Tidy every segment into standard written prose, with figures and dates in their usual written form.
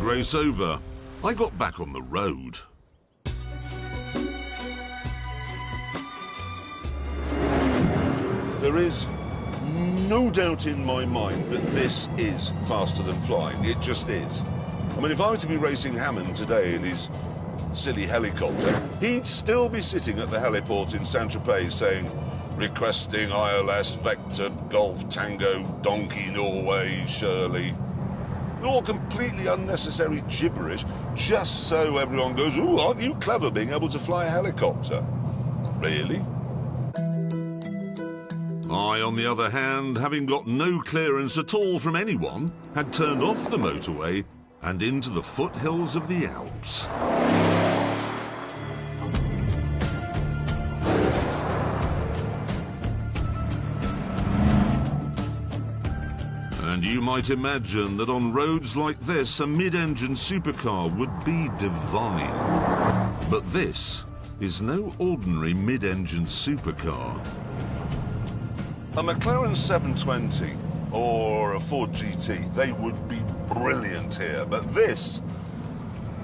race over, I got back on the road. There is no doubt in my mind that this is faster than flying. It just is. I mean, if I were to be racing Hammond today in his silly helicopter, he'd still be sitting at the heliport in Saint-Tropez saying, requesting ILS, Vector, Golf, Tango, Donkey, Norway, Shirley. All completely unnecessary gibberish, just so everyone goes, ooh, aren't you clever being able to fly a helicopter? Not really. I, on the other hand, having got no clearance at all from anyone, had turned off the motorway and into the foothills of the Alps. And you might imagine that on roads like this, a mid-engine supercar would be divine. But this is no ordinary mid-engine supercar. A McLaren 720 or a Ford GT, they would be brilliant here. But this,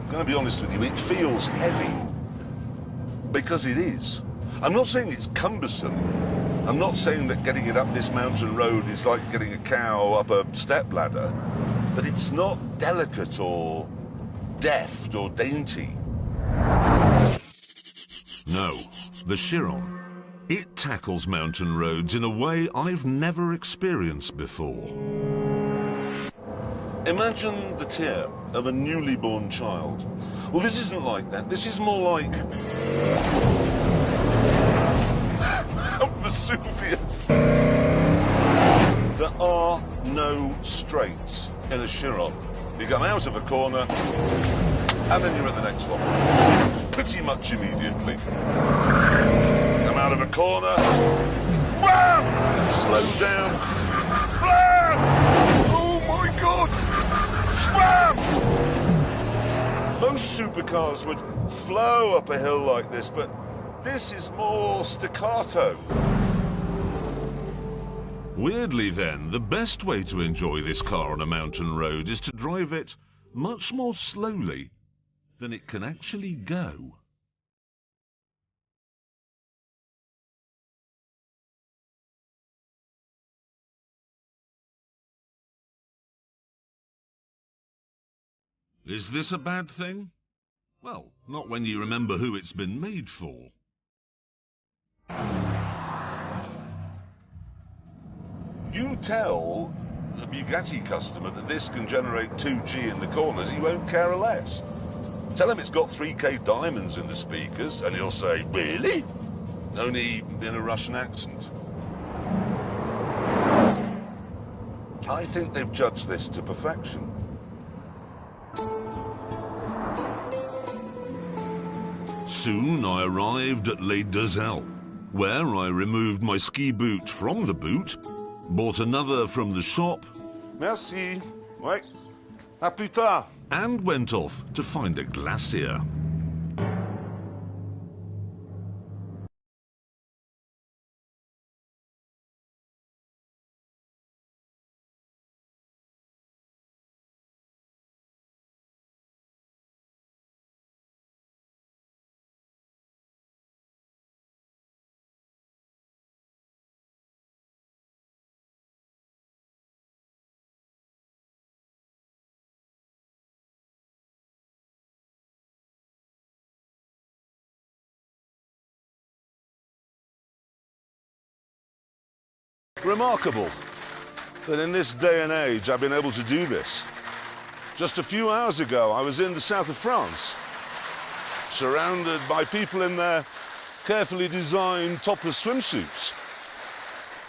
I'm going to be honest with you, it feels heavy. Because it is. I'm not saying it's cumbersome. I'm not saying that getting it up this mountain road is like getting a cow up a stepladder. But it's not delicate or deft or dainty. No, the Chiron. It tackles mountain roads in a way I've never experienced before. Imagine the tear of a newly born child. Well, this isn't like that. This is more like Vesuvius. There are no straights in a Chiron. You come out of a corner, and then you're at the next one. Pretty much immediately. Come out of a corner, wham! Slow down, wham! Oh my God, wham! Most supercars would flow up a hill like this, but this is more staccato. Weirdly then, the best way to enjoy this car on a mountain road is to drive it much more slowly than it can actually go. Is this a bad thing? Well, not when you remember who it's been made for. You tell a Bugatti customer that this can generate 2G in the corners, he won't care less. Tell him it's got 3K diamonds in the speakers, and he'll say, really? Only in a Russian accent. I think they've judged this to perfection. Soon I arrived at Les Deux Alpes, where I removed my ski boot from the boot, bought another from the shop, Merci. Ouais. À plus tard. and went off to find a glacier. Remarkable that in this day and age I've been able to do this. Just a few hours ago I was in the south of France, surrounded by people in their carefully designed topless swimsuits.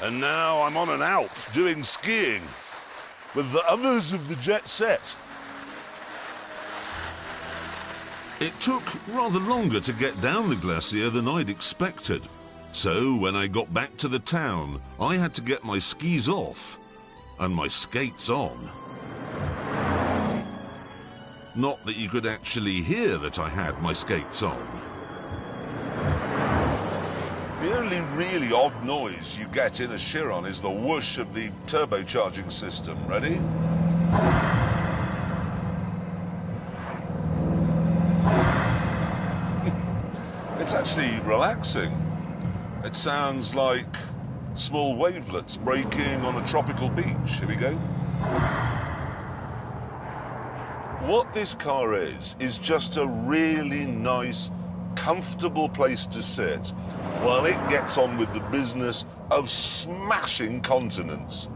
And now I'm on an Alp doing skiing with the others of the jet set. It took rather longer to get down the glacier than I'd expected. So when I got back to the town, I had to get my skis off and my skates on. Not that you could actually hear that I had my skates on. The only really odd noise you get in a Chiron is the whoosh of the turbocharging system. Ready? actually relaxing. It sounds like small wavelets breaking on a tropical beach. Here we go. What this car is just a really nice, comfortable place to sit while it gets on with the business of smashing continents.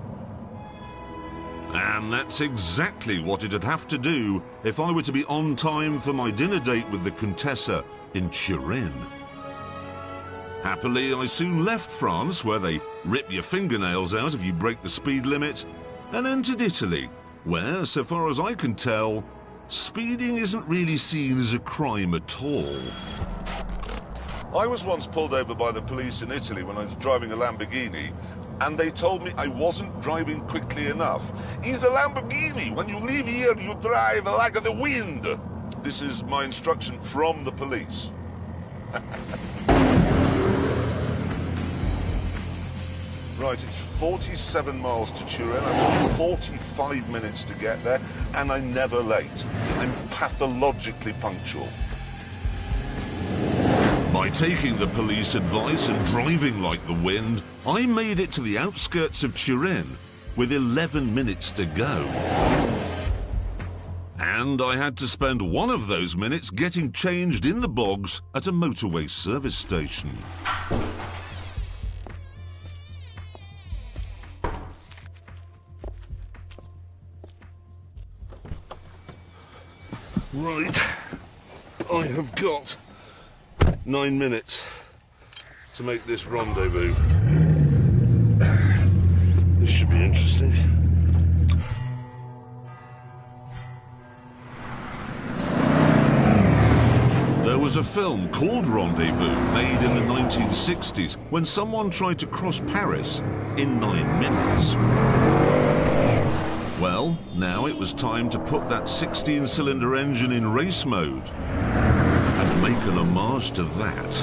And that's exactly what it'd have to do if I were to be on time for my dinner date with the Contessa in Turin. Happily, I soon left France, where they rip your fingernails out if you break the speed limit, and entered Italy, where, so far as I can tell, speeding isn't really seen as a crime at all. I was once pulled over by the police in Italy when I was driving a Lamborghini, and they told me I wasn't driving quickly enough. It's a Lamborghini. When you leave here, you drive like the wind. This is my instruction from the police. Right, it's 47 miles to Turin. I've got 45 minutes to get there, and I'm never late. I'm pathologically punctual. By taking the police advice and driving like the wind, I made it to the outskirts of Turin with 11 minutes to go. And I had to spend one of those minutes getting changed in the bogs at a motorway service station. Right, I have got 9 minutes to make this rendezvous. This should be interesting. There was a film called Rendezvous, made in the 1960s, when someone tried to cross Paris in 9 minutes. Well, now it was time to put that 16-cylinder engine in race mode and make an homage to that.